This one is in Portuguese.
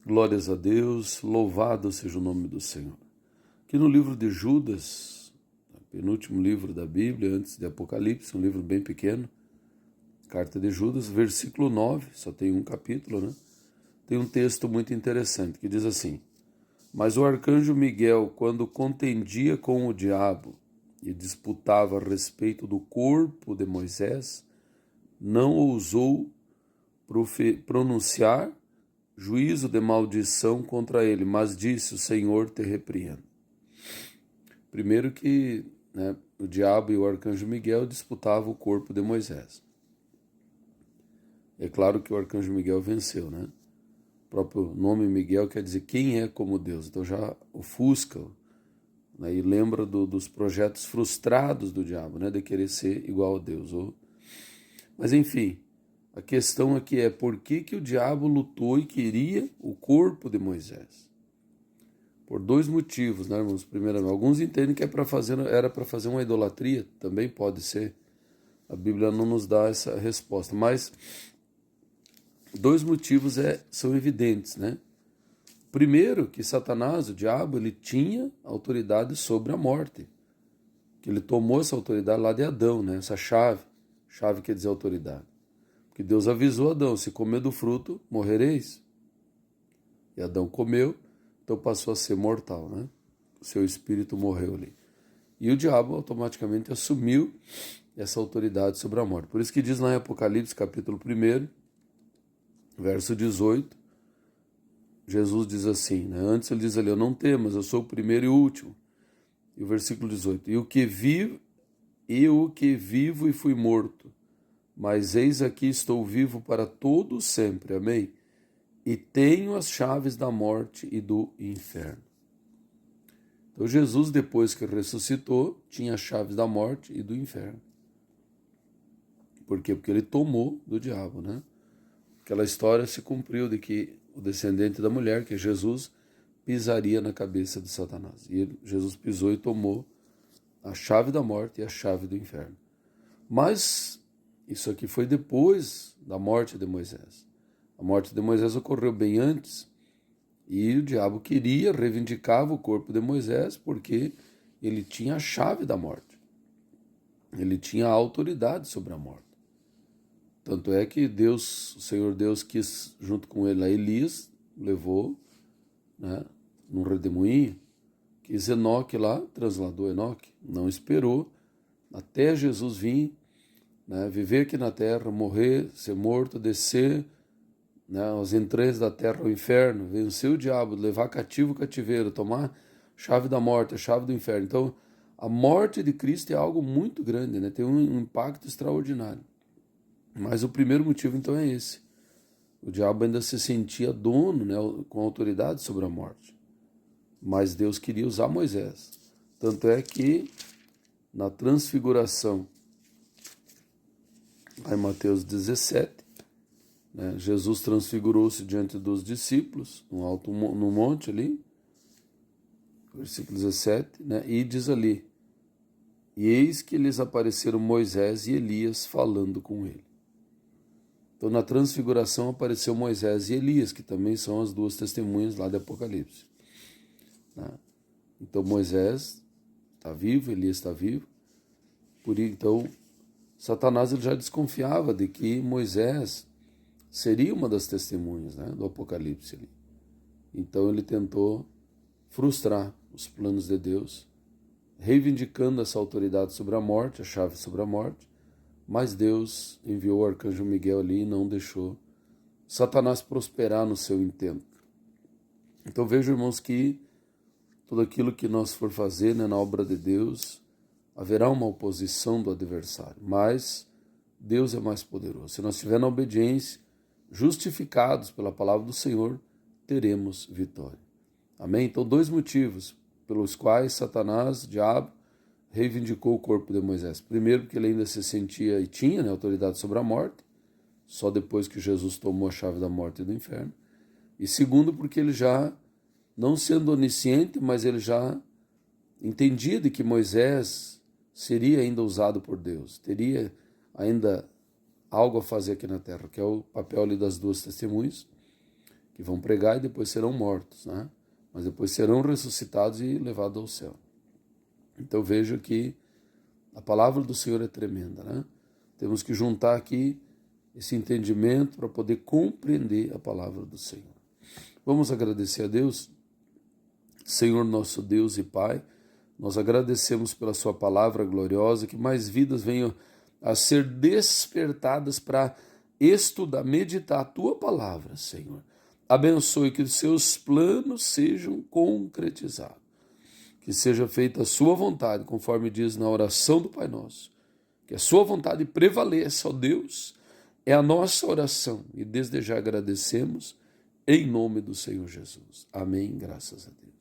Glórias a Deus, louvado seja o nome do Senhor. Aqui no livro de Judas, penúltimo livro da Bíblia, antes de Apocalipse, um livro bem pequeno, Carta de Judas, versículo 9, só tem um capítulo, né? Tem um texto muito interessante que diz assim: Mas o arcanjo Miguel, quando contendia com o diabo e disputava a respeito do corpo de Moisés, não ousou pronunciar juízo de maldição contra ele, mas disse: o Senhor te repreenda. Primeiro que o diabo e o arcanjo Miguel disputavam o corpo de Moisés. É claro que o arcanjo Miguel venceu, né? O próprio nome Miguel quer dizer quem é como Deus. Então já ofusca, né? E lembra dos projetos frustrados do diabo, né? De querer ser igual a Deus. Mas enfim, a questão aqui é por que o diabo lutou e queria o corpo de Moisés? Por dois motivos, né, irmãos? Primeiro, alguns entendem que era para fazer uma idolatria, também pode ser. A Bíblia não nos dá essa resposta, mas dois motivos são evidentes, né? Primeiro, que Satanás, o diabo, ele tinha autoridade sobre a morte, que ele tomou essa autoridade lá de Adão, né? Essa chave quer dizer autoridade. Porque Deus avisou Adão: se comer do fruto, morrereis. E Adão comeu, então passou a ser mortal, né? O seu espírito morreu ali. E o diabo automaticamente assumiu essa autoridade sobre a morte. Por isso que diz lá em Apocalipse, capítulo 1, verso 18, Jesus diz assim, né? Antes ele diz ali: eu não temas, eu sou o primeiro e o último. E o versículo 18: e o que vivo e fui morto, mas eis aqui estou vivo para todo sempre, amém? E tenho as chaves da morte e do inferno. Então Jesus, depois que ressuscitou, tinha as chaves da morte e do inferno. Por quê? Porque ele tomou do diabo, né? Aquela história se cumpriu de que o descendente da mulher, que é Jesus, pisaria na cabeça de Satanás. E Jesus pisou e tomou a chave da morte e a chave do inferno. Mas isso aqui foi depois da morte de Moisés. A morte de Moisés ocorreu bem antes, e o diabo reivindicava o corpo de Moisés, porque ele tinha a chave da morte. Ele tinha a autoridade sobre a morte. Tanto é que Deus, o Senhor Deus, quis junto com ele a Elias, levou, né, num redemoinho, quis Enoque lá, trasladou Enoque, não esperou até Jesus vir, né, viver aqui na terra, morrer, ser morto, descer, né, as entranhas da terra ao inferno, vencer o diabo, levar cativo o cativeiro, tomar a chave da morte, a chave do inferno. Então, a morte de Cristo é algo muito grande, né, tem um impacto extraordinário. Mas o primeiro motivo, então, é esse. O diabo ainda se sentia dono, né, com autoridade sobre a morte. Mas Deus queria usar Moisés. Tanto é que, na transfiguração, lá em Mateus 17, né, Jesus transfigurou-se diante dos discípulos, no monte ali, versículo 17, né, e diz ali: e eis que lhes apareceram Moisés e Elias falando com ele. Então, na transfiguração apareceu Moisés e Elias, que também são as duas testemunhas lá de Apocalipse. Né? Então, Moisés está vivo, Elias está vivo. Então, Satanás ele já desconfiava de que Moisés seria uma das testemunhas, né, do Apocalipse ali. Então, ele tentou frustrar os planos de Deus, reivindicando essa autoridade sobre a morte, a chave sobre a morte. Mas Deus enviou o arcanjo Miguel ali e não deixou Satanás prosperar no seu intento. Então vejam, irmãos, que tudo aquilo que nós for fazer, né, na obra de Deus, haverá uma oposição do adversário, mas Deus é mais poderoso. Se nós estivermos na obediência, justificados pela palavra do Senhor, teremos vitória. Amém? Então, dois motivos pelos quais Satanás, o diabo, reivindicou o corpo de Moisés. Primeiro, porque ele ainda se sentia e tinha, né, autoridade sobre a morte, só depois que Jesus tomou a chave da morte e do inferno. E segundo, porque ele já, não sendo onisciente, mas ele já entendia de que Moisés seria ainda usado por Deus, teria ainda algo a fazer aqui na terra, que é o papel ali das duas testemunhas. que vão pregar e depois serão mortos, né? Mas depois serão ressuscitados e levados ao céu. Então veja que a palavra do Senhor é tremenda, né? Temos que juntar aqui esse entendimento para poder compreender a palavra do Senhor. Vamos agradecer a Deus. Senhor nosso Deus e Pai, nós agradecemos pela sua palavra gloriosa, que mais vidas venham a ser despertadas para estudar, meditar a tua palavra, Senhor. Abençoe que os seus planos sejam concretizados. Que seja feita a sua vontade, conforme diz na oração do Pai Nosso. Que a sua vontade prevaleça, ó Deus, é a nossa oração. E desde já agradecemos, em nome do Senhor Jesus. Amém, graças a Deus.